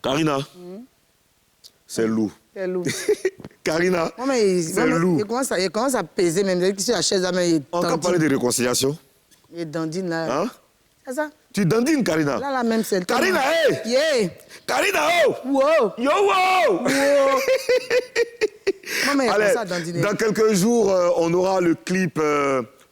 Karina, c'est loup. C'est loup. Karina, c'est loup. Il commence à peser même. Dès que sur la chaise, on va parler de réconciliation. Il dandine là. Hein? C'est ça? Tu dandines, Karina? Là, même, c'est le temps. Karina, hey! Yeah! Karina, oh! Wow! Yo, wow! Wow! Maman, il Allez, commence à dandiner. dans quelques jours, on aura le clip,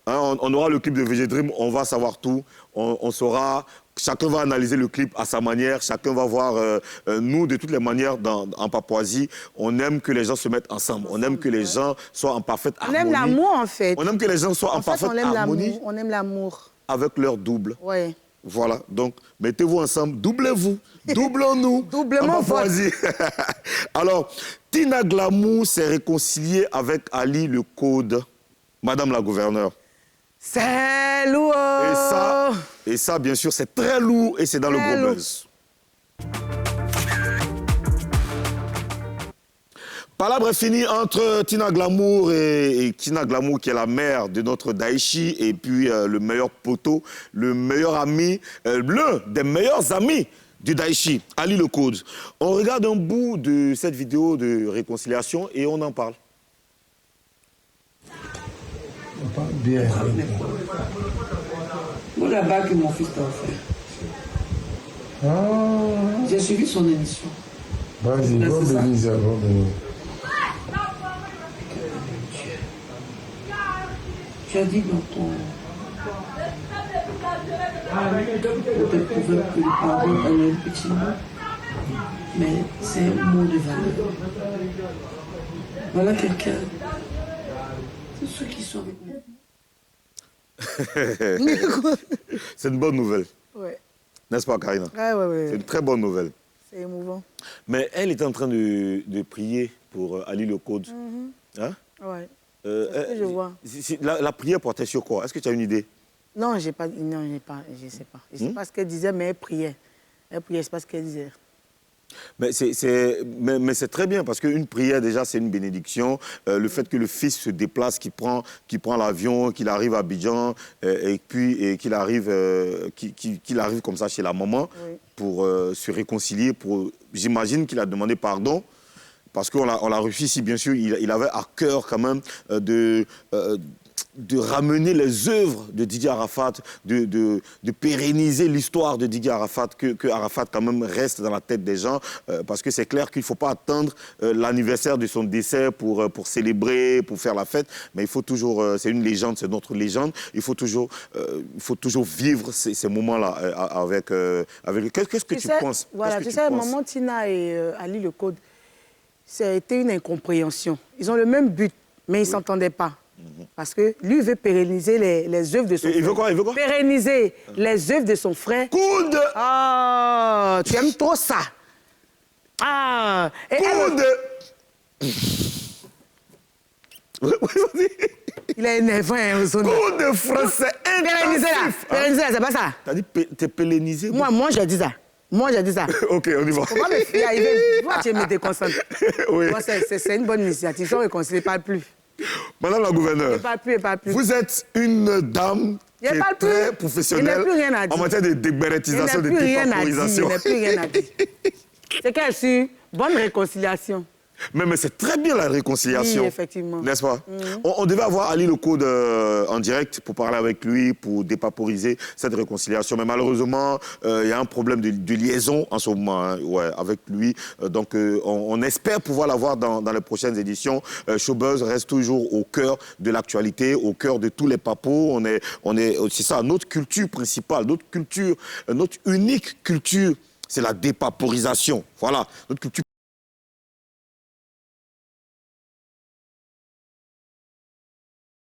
on aura le clip de VG Dream, on va savoir tout, on saura, chacun va analyser le clip à sa manière, chacun va voir, nous, de toutes les manières, en Papouasie, on aime que les gens se mettent ensemble, on aime que les gens soient en parfaite harmonie. On aime l'amour, en fait. On aime que les gens soient en parfaite harmonie. On aime l'amour. Avec leur double. Oui. Voilà, donc mettez-vous ensemble, doublez-vous, doublons-nous. Doublement en Papouasie. Alors, Tina Glamour s'est réconciliée avec Ali Le Code, Madame la gouverneure. C'est lourd. Et ça, bien sûr, c'est très lourd et c'est dans le gros buzz. Palabre est fini entre Tina Glamour et Tina Glamour, qui est la mère de notre Daichi, et puis le meilleur poteau, le meilleur ami, l'un des meilleurs amis du Daichi, Ali Le Code. On regarde un bout de cette vidéo de réconciliation et on en parle. On parle bien. Moi, là-bas que mon fils t'a offert. Ah. J'ai suivi son émission. Vas-y, bon bénis, bon bénis. Tu as dit dans ton... Peut-être que le pardon est un petit mot, mais c'est un mot de valeur. Voilà quelqu'un. Tous ceux qui sont avec moi. C'est une bonne nouvelle. Ouais. N'est-ce pas, Karina? Ouais. C'est une très bonne nouvelle. C'est émouvant. Mais elle est en train de prier pour Ali Le Code. Hein? Ouais. C'est ce que je vois. La prière portait sur quoi? Est-ce que tu as une idée? Non, je sais pas. Je sais pas ce qu'elle disait, mais elle priait. Elle priait, c'est pas ce qu'elle disait. Mais c'est très bien, parce qu'une prière, déjà, c'est une bénédiction. Le fait que le fils se déplace, qu'il prend l'avion, qu'il arrive à Abidjan, et qu'il arrive comme ça chez la maman, oui, pour se réconcilier. J'imagine qu'il a demandé pardon, parce qu'on l'a reçu ici, bien sûr. Il avait à cœur quand même de ramener les œuvres de Didier Arafat, de pérenniser l'histoire de Didier Arafat, que Arafat quand même reste dans la tête des gens, parce que c'est clair qu'il ne faut pas attendre l'anniversaire de son décès pour célébrer, pour faire la fête, mais il faut toujours, c'est une légende, c'est notre légende, il faut toujours vivre ces moments-là avec qu'est-ce que tu penses? Voilà, tu sais, maman Tina et Ali Le Code, c'était une incompréhension. Ils ont le même but, mais ils ne s'entendaient pas. Parce que lui veut pérenniser les œuvres de son frère. Il veut quoi? Pérenniser les œuvres de son frère. Coude! Ah, tu aimes trop ça. Ah! Coude! Il est énervant, hein, Coude français intensif! Pérenniser là, c'est pas ça. T'as dit t'es pérennisé? Moi, j'ai dit ça. Ok, on y va. Comment me faire arriver? Moi, tu me déconcentres. Oui. C'est une bonne initiative. Je ne réconcilie pas plus. Madame la gouverneure, pas plus. Vous êtes une dame qui est très professionnelle en matière de débérétisation, de dépaporisation. Il n'y a plus rien à dire. C'est qu'elle suit bonne réconciliation. Mais c'est très bien la réconciliation. Oui, effectivement. N'est-ce pas? On devait avoir Ali Le Code en direct pour parler avec lui, pour dépaporiser cette réconciliation. Mais malheureusement, il y a un problème de liaison en ce moment, hein, avec lui. Donc, on espère pouvoir l'avoir dans les prochaines éditions. Showbuzz reste toujours au cœur de l'actualité, au cœur de tous les papos. C'est ça, notre culture principale, notre unique culture, c'est la dépaporisation. Voilà, notre culture